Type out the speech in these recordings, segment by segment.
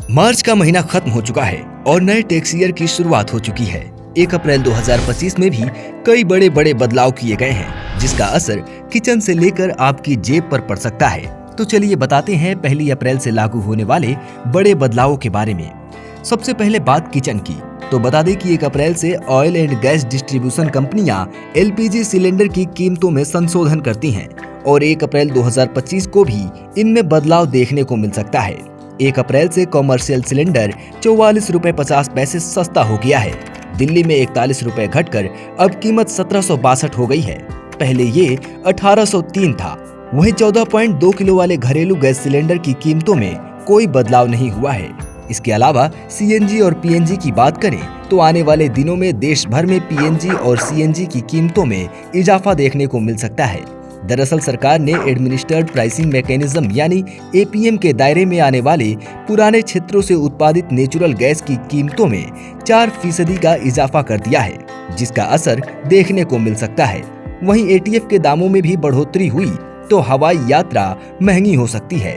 मार्च का महीना खत्म हो चुका है और नए टैक्स ईयर की शुरुआत हो चुकी है। 1 अप्रैल 2025 में भी कई बड़े बड़े बदलाव किए गए हैं, जिसका असर किचन से लेकर आपकी जेब पर पड़ सकता है। तो चलिए बताते हैं 1 अप्रैल से लागू होने वाले बड़े बदलावों के बारे में। सबसे पहले बात किचन की, तो बता दें कि 1 अप्रैल से ऑयल एंड गैस डिस्ट्रीब्यूशन कंपनियां एलपीजी सिलेंडर की कीमतों में संशोधन करती हैं और 1 अप्रैल 2025 को भी इनमें बदलाव देखने को मिल सकता है। 1 अप्रैल से कॉमर्शियल सिलेंडर 44 रुपए 50 पैसे सस्ता हो गया है। दिल्ली में 41 रुपए घटकर अब कीमत 1762 हो गई है। पहले ये 1803 था। वहीं 14.2 किलो वाले घरेलू गैस सिलेंडर की कीमतों में कोई बदलाव नहीं हुआ है। इसके अलावा सीएनजी और पीएनजी की बात करें तो आने वाले दिनों में देश भर में पीएनजी और सीएनजी की कीमतों में इजाफा देखने को मिल सकता है। दरअसल सरकार ने एडमिनिस्टर्ड प्राइसिंग मैकेनिज्म यानी एपीएम के दायरे में आने वाले पुराने क्षेत्रों से उत्पादित नेचुरल गैस की कीमतों में 4% का इजाफा कर दिया है, जिसका असर देखने को मिल सकता है। वहीं एटीएफ के दामों में भी बढ़ोतरी हुई तो हवाई यात्रा महंगी हो सकती है।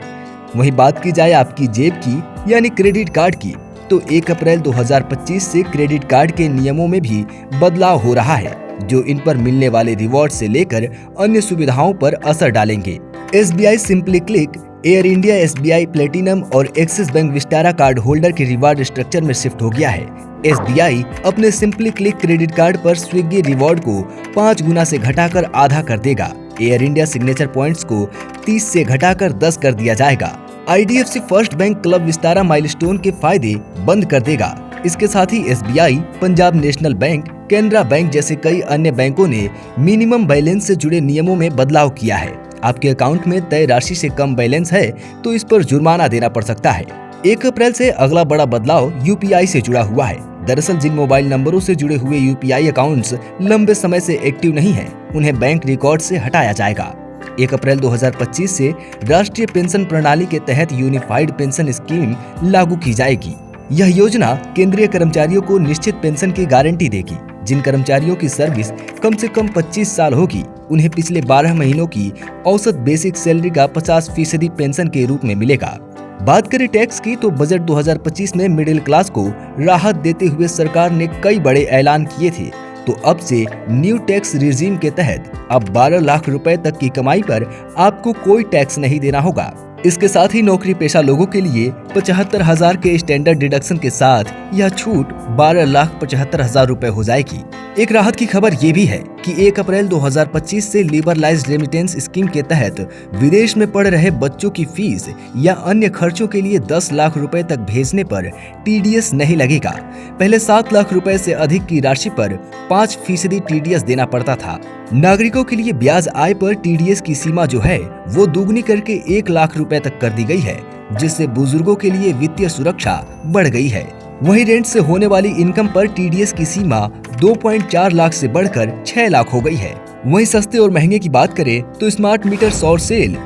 वहीं बात की जाए आपकी जेब की यानी क्रेडिट कार्ड की, तो 1 अप्रैल 2025 से क्रेडिट कार्ड के नियमों में भी बदलाव हो रहा है, जो इन पर मिलने वाले रिवॉर्ड से लेकर अन्य सुविधाओं पर असर डालेंगे। SBI simply click, air India SBI platinum और axis bank Vistara card holder के रिवॉर्ड स्ट्रक्चर में शिफ्ट हो गया है। एसबीआई अपने सिंपली क्लिक क्रेडिट कार्ड पर स्विगी रिवॉर्ड को 5 गुना से घटाकर आधा कर देगा। एयर इंडिया सिग्नेचर पॉइंट्स को 30 से घटाकर 10 कर दिया जाएगा। IDFC first bank club Vistara milestone के फायदे बंद कर देगा। इसके साथ ही SBI, Punjab national bank, Canara bank जैसे कई अन्य बैंकों ने मिनिमम बैलेंस से जुड़े नियमों में बदलाव किया है। आपके अकाउंट में तय राशि से कम बैलेंस है तो इस पर जुर्माना देना पड़ सकता है। 1 अप्रैल से अगला बड़ा बदलाव यूपीआई से जुड़ा हुआ है। दरअसल जिन मोबाइल नंबरों से जुड़े हुए यूपीआई अकाउंट्स लंबे समय से एक्टिव नहीं हैं, उन्हें बैंक रिकॉर्ड से हटाया जाएगा। 1 अप्रैल 2025 से राष्ट्रीय पेंशन प्रणाली के तहत यूनिफाइड पेंशन स्कीम लागू की जाएगी। यह योजना केंद्रीय कर्मचारियों को निश्चित पेंशन की गारंटी देगी। जिन कर्मचारियों की सर्विस कम से कम 25 साल होगी, उन्हें पिछले 12 महीनों की औसत बेसिक सैलरी का 50% पेंशन के रूप में मिलेगा। बात करें टैक्स की, तो बजट 2025 में मिडिल क्लास को राहत देते हुए सरकार ने कई बड़े ऐलान किए थे। तो अब से न्यू टैक्स रिजीम के तहत अब 12 लाख रुपए तक की कमाई पर आपको कोई टैक्स नहीं देना होगा। इसके साथ ही नौकरी पेशा लोगों के लिए 75,000 के स्टैंडर्ड डिडक्शन के साथ यह छूट 12,75,000 रुपए हो जाएगी। एक राहत की खबर ये भी है कि 1 अप्रैल 2025 से लिबरलाइज्ड रेमिटेंस स्कीम के तहत विदेश में पढ़ रहे बच्चों की फीस या अन्य खर्चों के लिए 10 लाख रुपए तक भेजने पर टीडीएस नहीं लगेगा। पहले 7 लाख रुपए से अधिक की राशि पर 5% टीडीएस देना पड़ता था। नागरिकों के लिए ब्याज आय पर टीडीएस की सीमा जो है वो दोगुनी करके 1 लाख रुपए तक कर दी गई है, जिससे बुजुर्गों के लिए वित्तीय सुरक्षा बढ़ गई है। वहीं रेंट से होने वाली इनकम पर टीडीएस की सीमा 2.4 लाख से बढ़कर 6 लाख हो गई है। वहीं सस्ते और महंगे की बात करें तो स्मार्ट मीटर सौर सेल,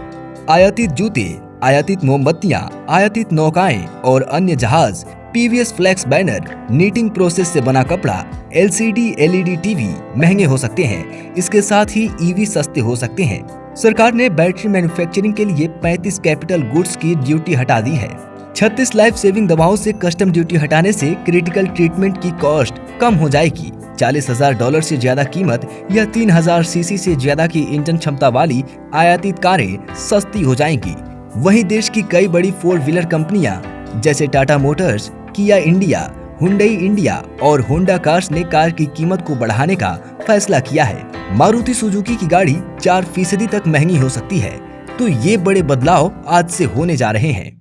आयातित जूते, आयातित मोमबत्तियां, आयातित नौकाएं और अन्य जहाज, PVC flex banner, knitting process से बना कपड़ा, एलसीडी एलईडी टीवी महंगे हो सकते हैं। इसके साथ ही ईवी सस्ते हो सकते हैं। सरकार ने बैटरी मैन्युफैक्चरिंग के लिए 35 कैपिटल गुड्स की ड्यूटी हटा दी है। 36 लाइफ सेविंग दवाओं से कस्टम ड्यूटी हटाने से क्रिटिकल ट्रीटमेंट की कॉस्ट कम हो जाएगी। $40,000 से ज्यादा कीमत या 3000 सीसी से ज्यादा की इंजन क्षमता वाली आयातित कारें सस्ती हो जाएंगी। वहीं देश की कई बड़ी 4 व्हीलर कंपनियां जैसे टाटा मोटर्स, किया इंडिया, हुंडई इंडिया और होंडा कार्स ने कार की कीमत को बढ़ाने का फैसला किया है। मारुति सुजुकी की गाड़ी 4% तक महंगी हो सकती है। तो ये बड़े बदलाव आज से होने जा रहे हैं।